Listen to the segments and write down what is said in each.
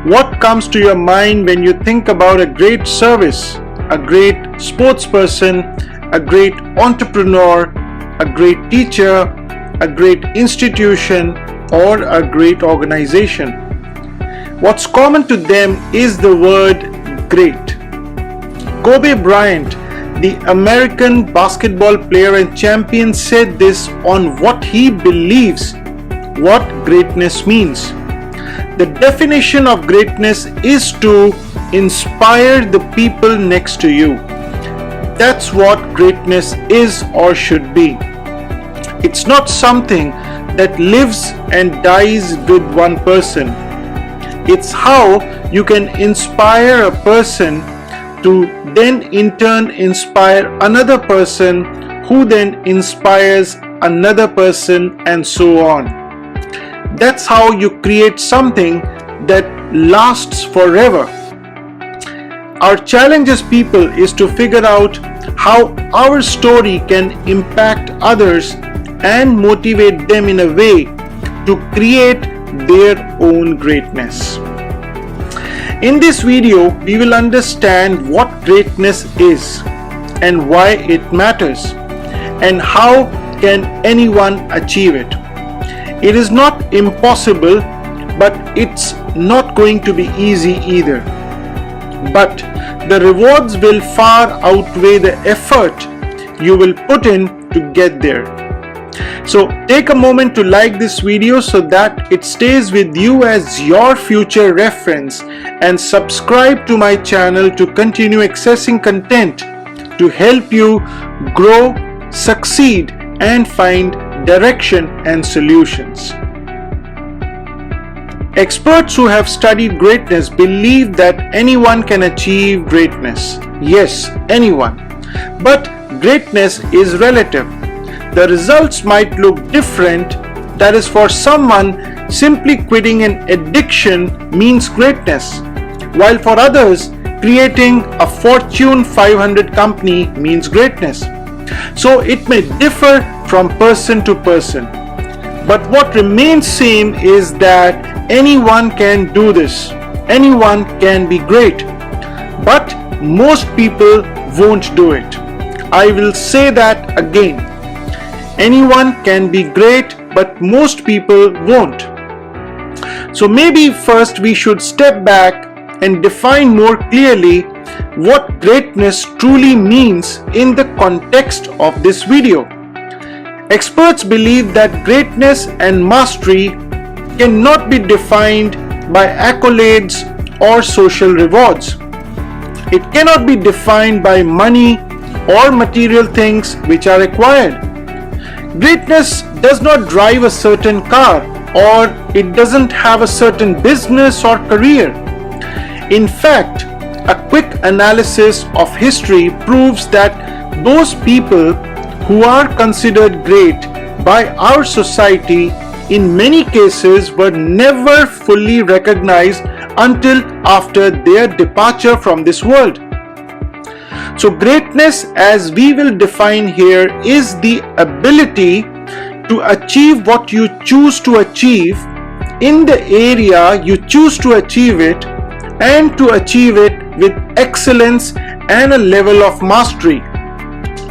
What comes to your mind when you think about a great service, a great sports person, a great entrepreneur, a great teacher, a great institution, or a great organization? What's common to them is the word great. Kobe Bryant, the American basketball player and champion, said this on what he believes what greatness means. The definition of greatness is to inspire the people next to you. That's what greatness is or should be. It's not something that lives and dies with one person. It's how you can inspire a person to then in turn inspire another person who then inspires another person, and so on. That's how you create something that lasts forever. Our challenge as people is to figure out how our story can impact others and motivate them in a way to create their own greatness. In this video, we will understand what greatness is and why it matters, and how can anyone achieve it. It is not impossible, but it's not going to be easy either. But the rewards will far outweigh the effort you will put in to get there. So take a moment to like this video so that it stays with you as your future reference, and subscribe to my channel to continue accessing content to help you grow, succeed, and find direction and solutions. Experts who have studied greatness believe that anyone can achieve greatness. Yes, anyone. But greatness is relative. The results might look different. That is, for someone, simply quitting an addiction means greatness, while for others, creating a Fortune 500 company means greatness. So it may differ from person to person. But what remains same is that anyone can do this. Anyone can be great. But most people won't do it. I will say that again. Anyone can be great, but most people won't. So maybe first we should step back and define more clearly what greatness truly means in the context of this video. Experts believe that greatness and mastery cannot be defined by accolades or social rewards. It cannot be defined by money or material things which are acquired. Greatness does not drive a certain car, or it doesn't have a certain business or career. In fact, a quick analysis of history proves that those people who are considered great by our society in many cases were never fully recognized until after their departure from this world. So greatness, as we will define here, is the ability to achieve what you choose to achieve in the area you choose to achieve it, and to achieve it with excellence and a level of mastery,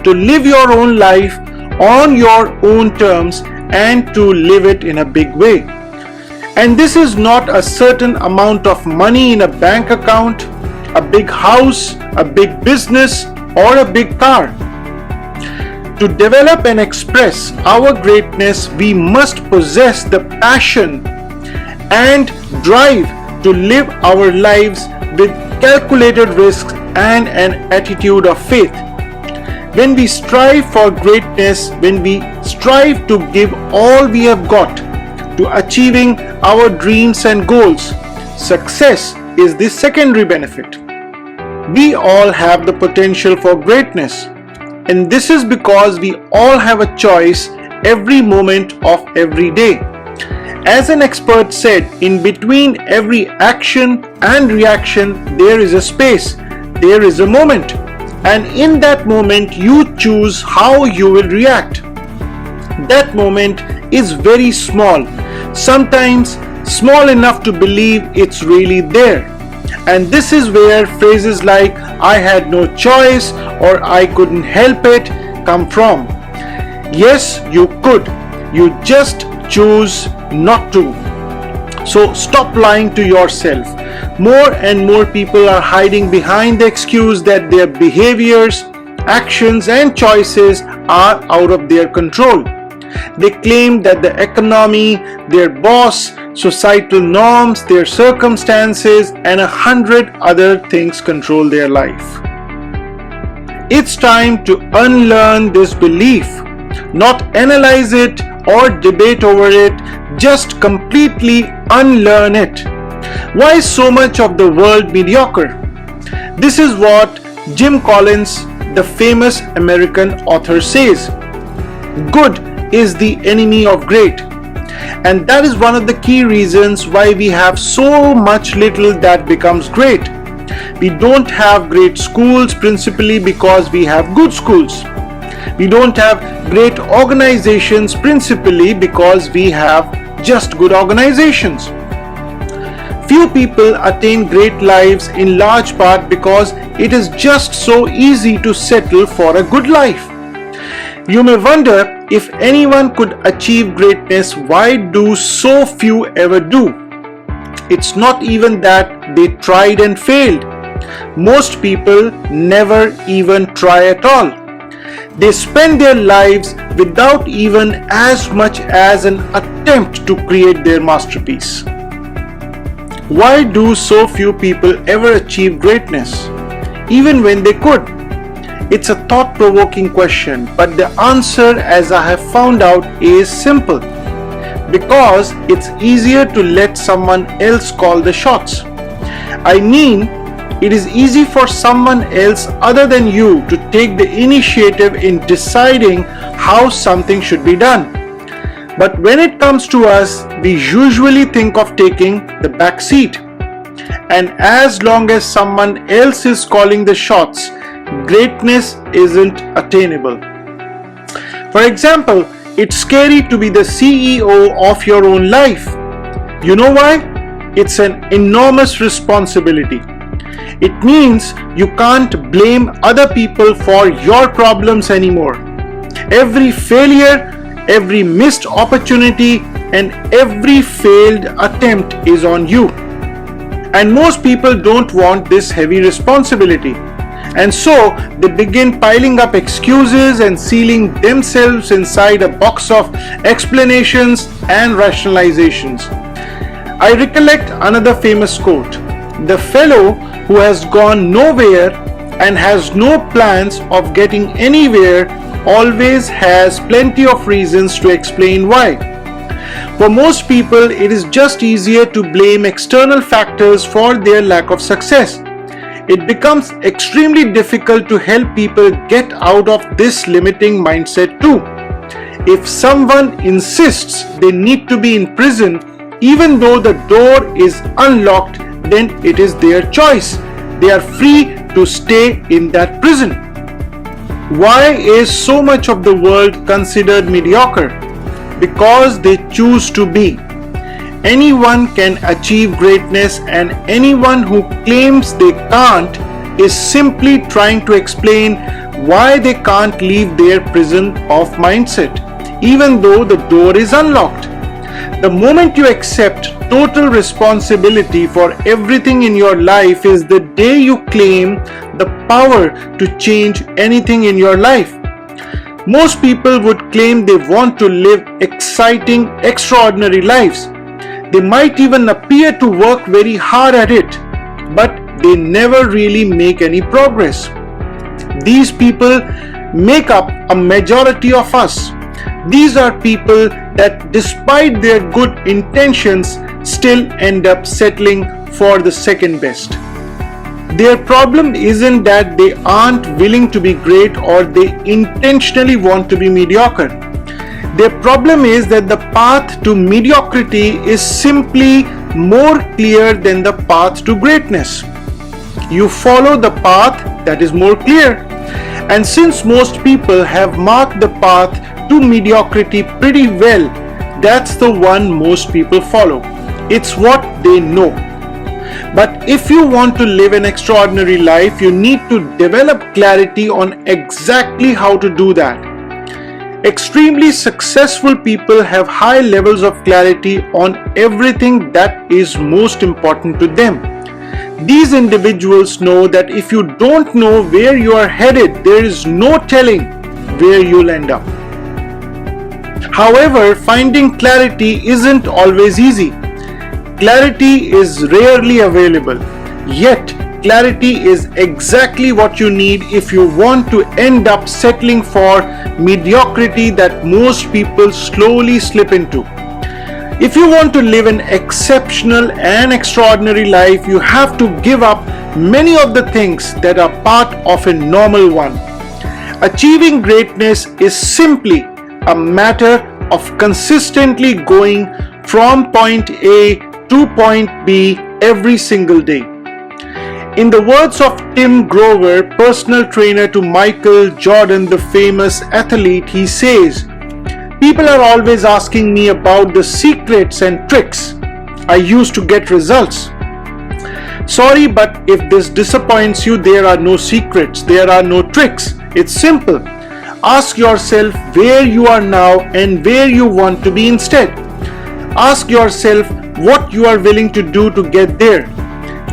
to live your own life on your own terms and to live it in a big way. And this is not a certain amount of money in a bank account, a big house, a big business, or a big car. To develop and express our greatness, we must possess the passion and drive to live our lives with calculated risks and an attitude of faith. When we strive for greatness, when we strive to give all we have got to achieving our dreams and goals, success is the secondary benefit. We all have the potential for greatness, and this is because we all have a choice every moment of every day. As an expert said, in between every action and reaction, there is a space, there is a moment, and in that moment you choose how you will react. That moment is very small, sometimes small enough to believe it's really there. And this is where phrases like "I had no choice" or "I couldn't help it" come from. Yes, you could. You just choose not to. So stop lying to yourself. More and more people are hiding behind the excuse that their behaviors, actions, and choices are out of their control. They claim that the economy, their boss, societal norms, their circumstances, and 100 other things control their life. It's time to unlearn this belief, not analyze it or debate over it, just completely unlearn it. Why is so much of the world mediocre? This is what Jim Collins, the famous American author, says. Good is the enemy of great. And that is one of the key reasons why we have so much little that becomes great. We don't have great schools principally because we have good schools. We don't have great organizations principally because we have just good organizations. Few people attain great lives in large part because it is just so easy to settle for a good life. You may wonder, if anyone could achieve greatness, why do so few ever do? It's not even that they tried and failed. Most people never even try at all. They spend their lives without even as much as an attempt to create their masterpiece. Why do so few people ever achieve greatness, even when they could? It's a thought-provoking question, but the answer, as I have found out, is simple. Because it's easier to let someone else call the shots. I mean, it is easy for someone else other than you to take the initiative in deciding how something should be done. But when it comes to us, we usually think of taking the back seat. And as long as someone else is calling the shots, greatness isn't attainable. For example, it's scary to be the CEO of your own life. You know why? It's an enormous responsibility. It means you can't blame other people for your problems anymore. Every failure, every missed opportunity, and every failed attempt is on you. And most people don't want this heavy responsibility. And so they begin piling up excuses and sealing themselves inside a box of explanations and rationalizations. I recollect another famous quote. The fellow who has gone nowhere and has no plans of getting anywhere always has plenty of reasons to explain why. For most people, it is just easier to blame external factors for their lack of success. It becomes extremely difficult to help people get out of this limiting mindset too. If someone insists they need to be in prison even though the door is unlocked, then it is their choice. They are free to stay in that prison. Why is so much of the world considered mediocre? Because they choose to be. Anyone can achieve greatness, and anyone who claims they can't is simply trying to explain why they can't leave their prison of mindset, even though the door is unlocked. The moment you accept total responsibility for everything in your life is the day you claim the power to change anything in your life. Most people would claim they want to live exciting, extraordinary lives. They might even appear to work very hard at it, but they never really make any progress. These people make up a majority of us. These are people that, despite their good intentions, still end up settling for the second best. Their problem isn't that they aren't willing to be great or they intentionally want to be mediocre. Their problem is that the path to mediocrity is simply more clear than the path to greatness. You follow the path that is more clear. And since most people have marked the path to mediocrity pretty well, that's the one most people follow. it's what they know. But if you want to live an extraordinary life, you need to develop clarity on exactly how to do that. Extremely successful people have high levels of clarity on everything that is most important to them. These individuals know that if you don't know where you are headed, there is no telling where you'll end up. However, finding clarity isn't always easy. Clarity is rarely available, yet clarity is exactly what you need if you want to end up settling for mediocrity that most people slowly slip into. If you want to live an exceptional and extraordinary life, you have to give up many of the things that are part of a normal one. Achieving greatness is simply a matter of consistently going from point A to point B every single day. In the words of Tim Grover, personal trainer to Michael Jordan, the famous athlete, he says, "People are always asking me about the secrets and tricks I use to get results. Sorry, but if this disappoints you, there are no secrets, there are no tricks. It's simple. Ask yourself where you are now and where you want to be instead. Ask yourself what you are willing to do to get there.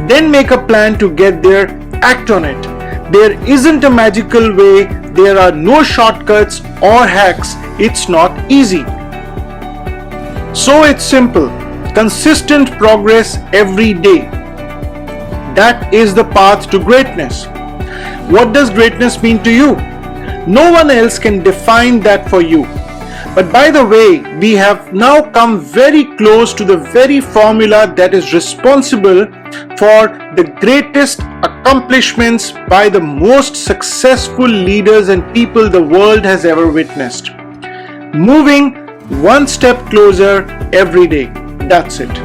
Then make a plan to get there, act on it. There isn't a magical way, there are no shortcuts or hacks, it's not easy." So it's simple, consistent progress every day. That is the path to greatness. What does greatness mean to you? No one else can define that for you. But by the way, we have now come very close to the very formula that is responsible for the greatest accomplishments by the most successful leaders and people the world has ever witnessed. Moving one step closer every day. That's it.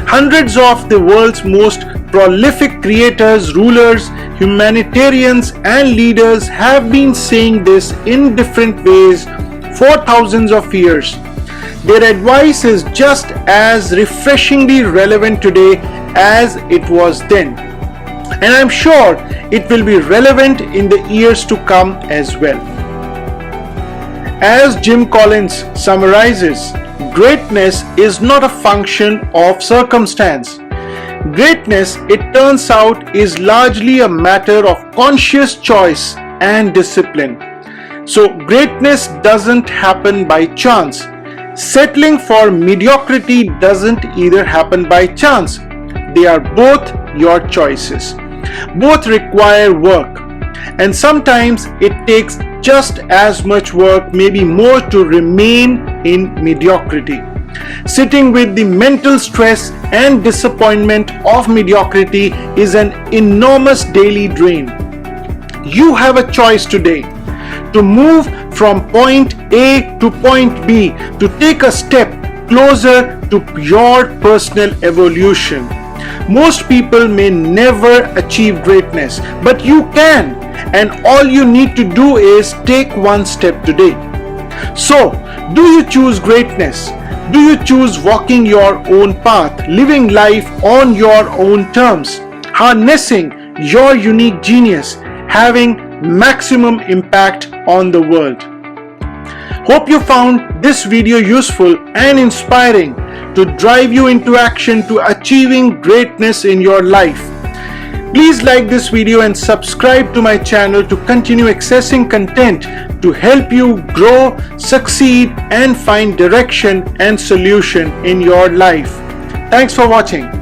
Hundreds of the world's most prolific creators, rulers, humanitarians, and leaders have been saying this in different ways for thousands of years. Their advice is just as refreshingly relevant today as it was then. And I'm sure it will be relevant in the years to come as well. As Jim Collins summarizes, greatness is not a function of circumstance. Greatness, it turns out, is largely a matter of conscious choice and discipline. So greatness doesn't happen by chance. Settling for mediocrity doesn't either happen by chance. They are both your choices. Both require work, and sometimes it takes just as much work, maybe more, to remain in mediocrity. Sitting with the mental stress and disappointment of mediocrity is an enormous daily drain. You have a choice today to move from point A to point B, to take a step closer to your personal evolution. Most people may never achieve greatness, but you can, and all you need to do is take one step today. So, do you choose greatness? Do you choose walking your own path, living life on your own terms, harnessing your unique genius, having maximum impact on the world? Hope you found this video useful and inspiring to drive you into action to achieving greatness in your life. Please like this video and subscribe to my channel to continue accessing content to help you grow, succeed, and find direction and solution in your life. Thanks for watching.